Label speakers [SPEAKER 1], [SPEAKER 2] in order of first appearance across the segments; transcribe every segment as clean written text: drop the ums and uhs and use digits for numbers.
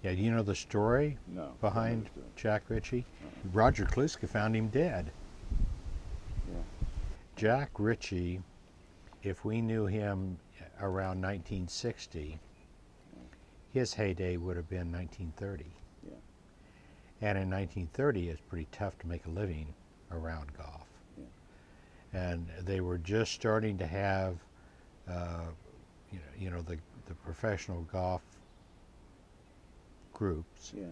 [SPEAKER 1] Yeah, do you know the story
[SPEAKER 2] No.
[SPEAKER 1] behind
[SPEAKER 2] Don't understand.
[SPEAKER 1] Jack Ritchie?
[SPEAKER 2] Uh-uh.
[SPEAKER 1] Roger Kluska found him dead.
[SPEAKER 2] Yeah.
[SPEAKER 1] Jack Ritchie, if we knew him around 1960, his heyday would have been 1930.
[SPEAKER 2] Yeah.
[SPEAKER 1] And in 1930, it's pretty tough to make a living around golf.
[SPEAKER 2] Yeah.
[SPEAKER 1] And they were just starting to have, the professional golf groups,
[SPEAKER 2] Yeah.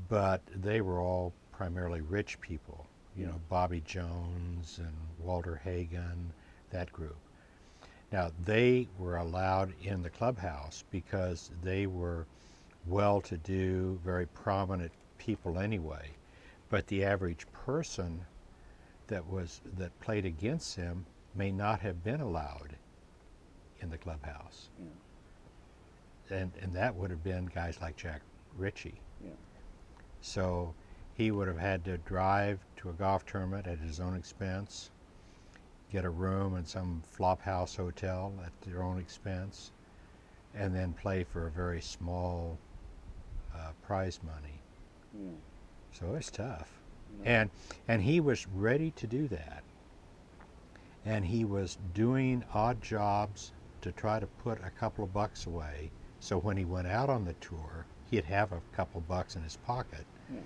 [SPEAKER 1] but they were all primarily rich people. You
[SPEAKER 2] Yeah.
[SPEAKER 1] know, Bobby Jones and Walter Hagen, that group. Now, they were allowed in the clubhouse because they were well-to-do, very prominent people anyway. But the average person that played against him may not have been allowed in the clubhouse.
[SPEAKER 2] Yeah.
[SPEAKER 1] And that would have been guys like Jack Ritchie.
[SPEAKER 2] Yeah.
[SPEAKER 1] So he would have had to drive to a golf tournament at his own expense, get a room in some flop house hotel at their own expense, and then play for a very small prize money.
[SPEAKER 2] Yeah.
[SPEAKER 1] So it's tough.
[SPEAKER 2] Yeah.
[SPEAKER 1] And he was ready to do that. And he was doing odd jobs to try to put a couple of bucks away. So when he went out on the tour, he'd have a couple bucks in his pocket.
[SPEAKER 2] Yeah.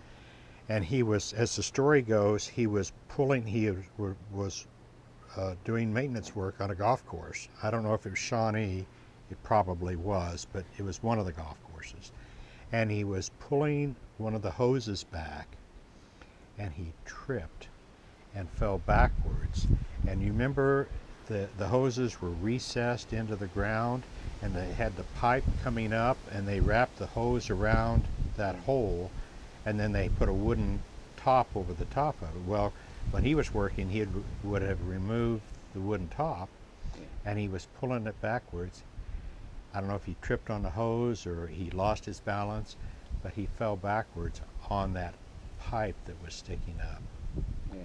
[SPEAKER 1] And he was, as the story goes, he was doing maintenance work on a golf course. I don't know if it was Shawnee, it probably was, but it was one of the golf courses. And he was pulling one of the hoses back, and he tripped and fell backwards. And you remember the hoses were recessed into the ground, and they had the pipe coming up, and they wrapped the hose around that hole, and then they put a wooden top over the top of it. Well, when he was working, he would have removed the wooden top, and he was pulling it backwards. I don't know if he tripped on the hose or he lost his balance, but he fell backwards on that pipe that was sticking up.
[SPEAKER 2] Yeah.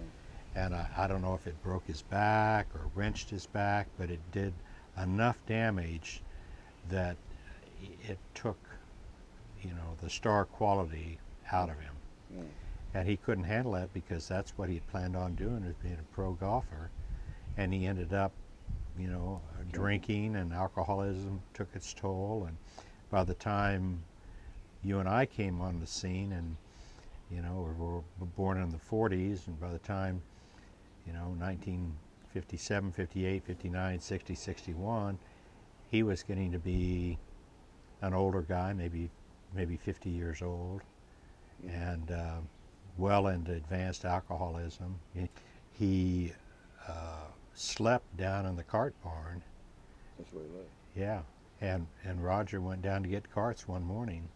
[SPEAKER 1] And I don't know if it broke his back or wrenched his back, but it did enough damage that it took, the star quality out of him.
[SPEAKER 2] Yeah.
[SPEAKER 1] And he couldn't handle that because that's what he had planned on doing, was being a pro golfer. And he ended up, drinking, and alcoholism took its toll. And by the time you and I came on the scene, and we were born in the 40s, and by the time 1957, 58, 59, 60, 61, he was getting to be an older guy, maybe 50 years old, and well into advanced alcoholism. He slept down in the cart barn.
[SPEAKER 2] That's where he lay.
[SPEAKER 1] Yeah, and Roger went down to get carts one morning,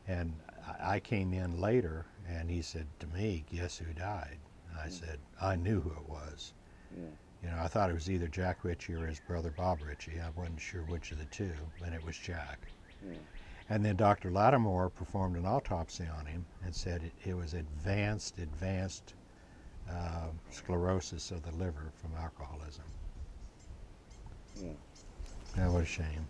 [SPEAKER 1] and I came in later, and he said to me, "Guess who died?" And I said, "I knew who it was."
[SPEAKER 2] Yeah.
[SPEAKER 1] I thought it was either Jack Ritchie or his brother Bob Ritchie. I wasn't sure which of the two, and it was Jack.
[SPEAKER 2] Yeah.
[SPEAKER 1] And then Dr. Lattimore performed an autopsy on him and said it was advanced sclerosis of the liver from alcoholism.
[SPEAKER 2] Yeah.
[SPEAKER 1] Now, what a shame.